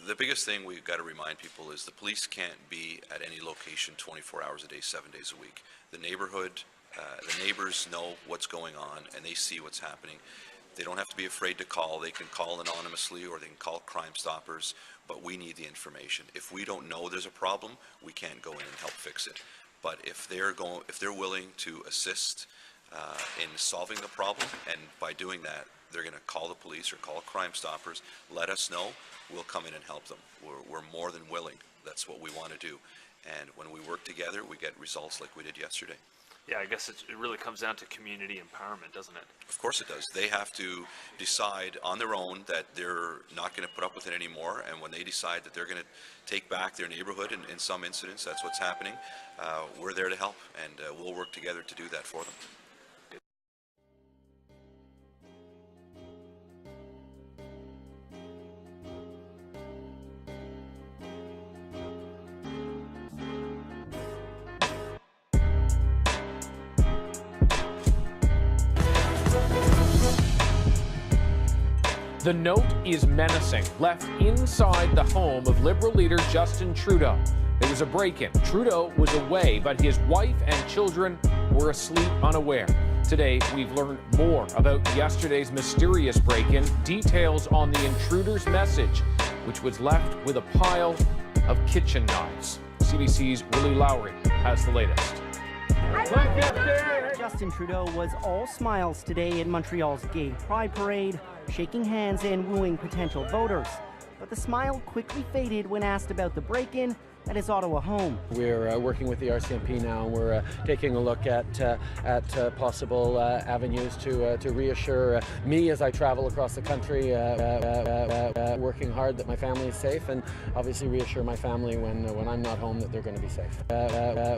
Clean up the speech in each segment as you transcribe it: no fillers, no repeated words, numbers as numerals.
The biggest thing we've got to remind people is the police can't be at any location 24 hours a day, 7 days a week. The neighborhood, the neighbors know what's going on and they see what's happening. They don't have to be afraid to call. They can call anonymously or they can call Crime Stoppers, but we need the information. If we don't know there's a problem, we can't go in and help fix it. But if they're willing to assist in solving the problem, and by doing that, they're going to call the police or call Crime Stoppers, let us know, we'll come in and help them. We're more than willing. That's what we want to do. And when we work together, we get results like we did yesterday. Yeah, I guess it really comes down to community empowerment, doesn't it? Of course it does. They have to decide on their own that they're not going to put up with it anymore, and when they decide that they're going to take back their neighborhood, in some incidents, that's what's happening, we're there to help, and we'll work together to do that for them. The note is menacing, left inside the home of Liberal leader Justin Trudeau. There was a break-in. Trudeau was away, but his wife and children were asleep unaware. Today, we've learned more about yesterday's mysterious break-in, details on the intruder's message, which was left with a pile of kitchen knives. CBC's Willie Lowry has the latest. Justin Trudeau was all smiles today at Montreal's Gay Pride Parade, shaking hands and wooing potential voters. But the smile quickly faded when asked about the break-in at his Ottawa home. We're working with the RCMP now, and we're taking a look at possible avenues to reassure me as I travel across the country, working hard that my family is safe, and obviously reassure my family when I'm not home that they're going to be safe.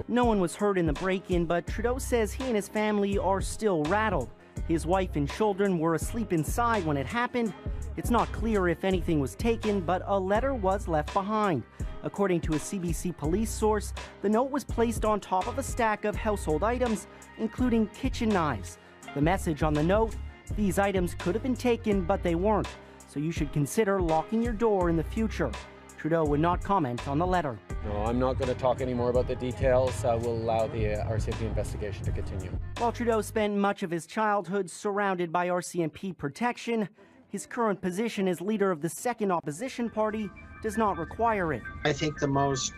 No one was hurt in the break-in, but Trudeau says he and his family are still rattled. His wife and children were asleep inside when it happened. It's not clear if anything was taken, but a letter was left behind. According to a CBC police source, the note was placed on top of a stack of household items, including kitchen knives. The message on the note: these items could have been taken, but they weren't, so you should consider locking your door in the future. Trudeau would not comment on the letter. No, I'm not going to talk any more about the details. We'll allow the RCMP investigation to continue. While Trudeau spent much of his childhood surrounded by RCMP protection, his current position as leader of the second opposition party does not require it. I think the most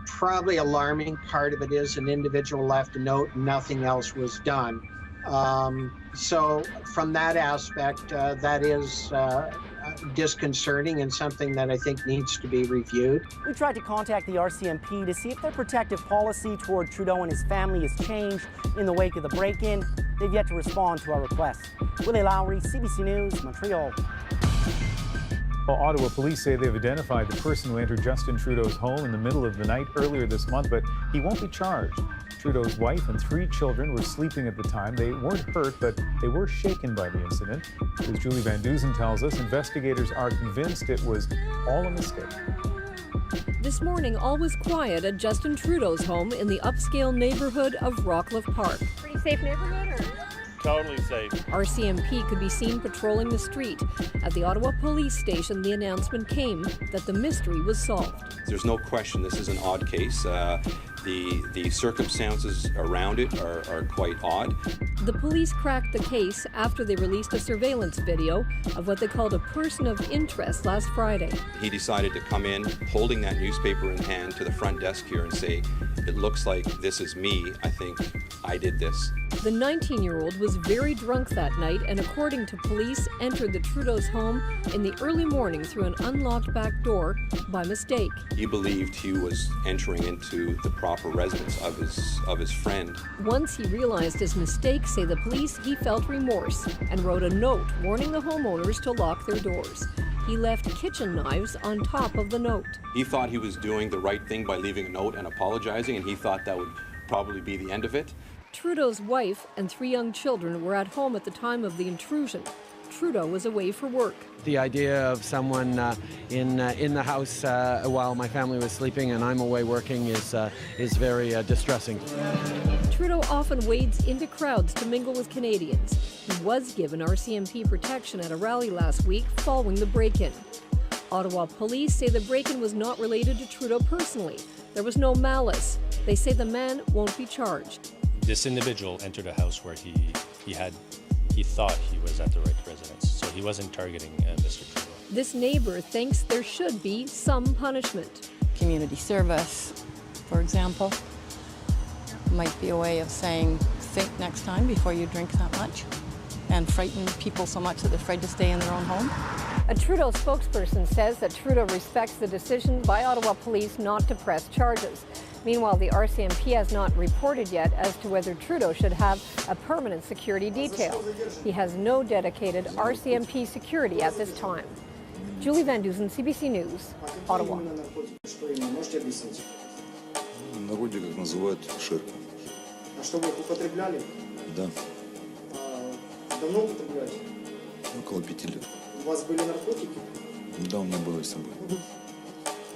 probably alarming part of it is an individual left a note and nothing else was done. So from that aspect, that is disconcerting and something that I think needs to be reviewed. We tried to contact the RCMP to see if their protective policy toward Trudeau and his family has changed in the wake of the break-in. They've yet to respond to our request. Willie Lowry, CBC News, Montreal. Well, Ottawa police say they've identified the person who entered Justin Trudeau's home in the middle of the night earlier this month, but he won't be charged. Trudeau's wife and 3 children were sleeping at the time. They weren't hurt, but they were shaken by the incident. As Julie Van Dusen tells us, investigators are convinced it was all a mistake. This morning, all was quiet at Justin Trudeau's home in the upscale neighborhood of Rockcliffe Park. Pretty safe neighborhood, or? Totally safe. RCMP could be seen patrolling the street. At the Ottawa police station, the announcement came that the mystery was solved. There's no question this is an odd case. The circumstances around it are quite odd. The police cracked the case after they released a surveillance video of what they called a person of interest last Friday. He decided to come in holding that newspaper in hand to the front desk here and say, "It looks like this is me. I think I did this." The 19-year-old was very drunk that night and, according to police, entered the Trudeau's home in the early morning through an unlocked back door by mistake. He believed he was entering into the proper residence of his friend. Once he realized his mistake, say the police, he felt remorse and wrote a note warning the homeowners to lock their doors. He left kitchen knives on top of the note. He thought he was doing the right thing by leaving a note and apologizing, and he thought that would probably be the end of it. Trudeau's wife and 3 young children were at home at the time of the intrusion. Trudeau was away for work. The idea of someone in the house while my family was sleeping and I'm away working is very distressing. Trudeau often wades into crowds to mingle with Canadians. He was given RCMP protection at a rally last week following the break-in. Ottawa police say the break-in was not related to Trudeau personally. There was no malice. They say the man won't be charged. This individual entered a house where he thought he was at the right residence, so he wasn't targeting Mr. Trudeau. This neighbor thinks there should be some punishment. Community service, for example, might be a way of saying, think next time before you drink that much, and frighten people so much that they're afraid to stay in their own home. A Trudeau spokesperson says that Trudeau respects the decision by Ottawa police not to press charges. Meanwhile, the RCMP has not reported yet as to whether Trudeau should have a permanent security detail. He has no dedicated RCMP security at this time. Julie Van Dusen, CBC News, Ottawa. В народе как называют ширка. А что вы употребляли? Да. Давно употребляете? Около 5 лет. У вас были наркотики? Да, у меня было с собой.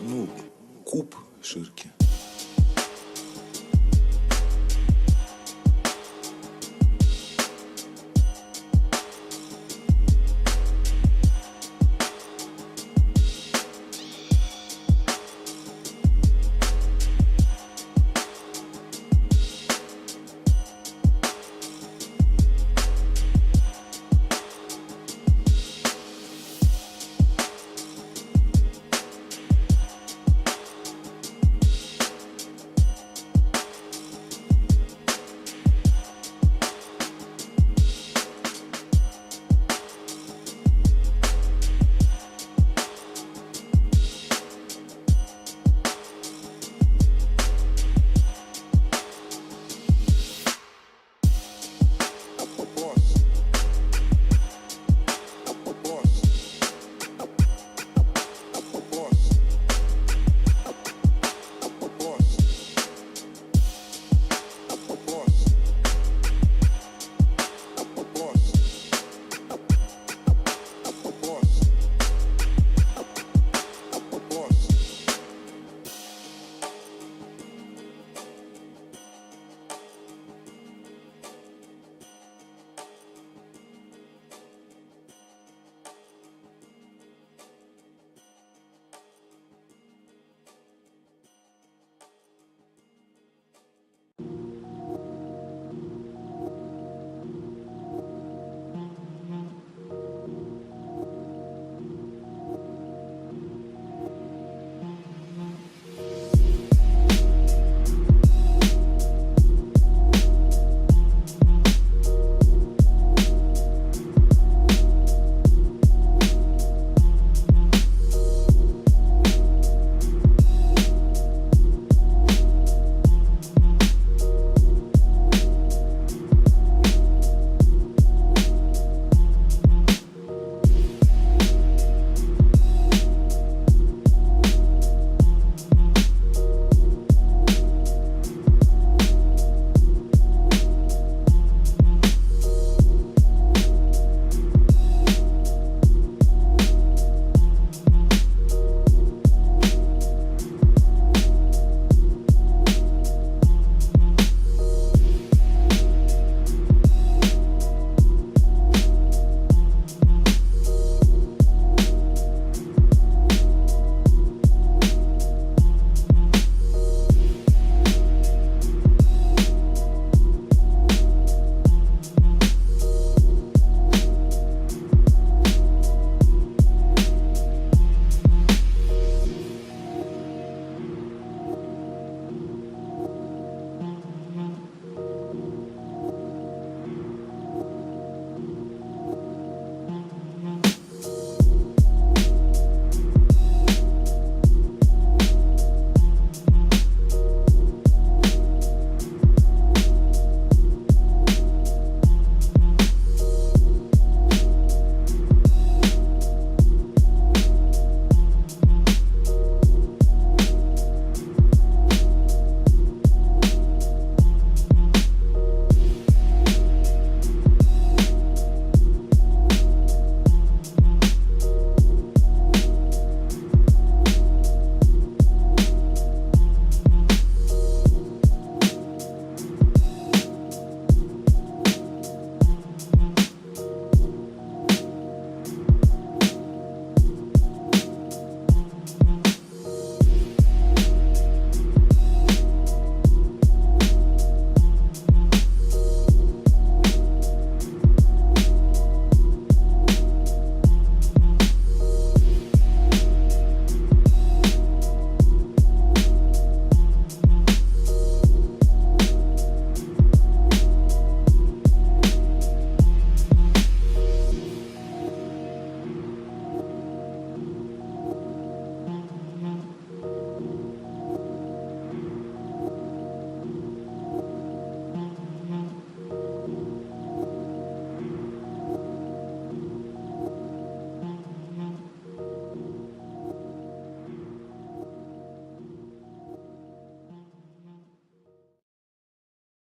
Ну, куб ширки.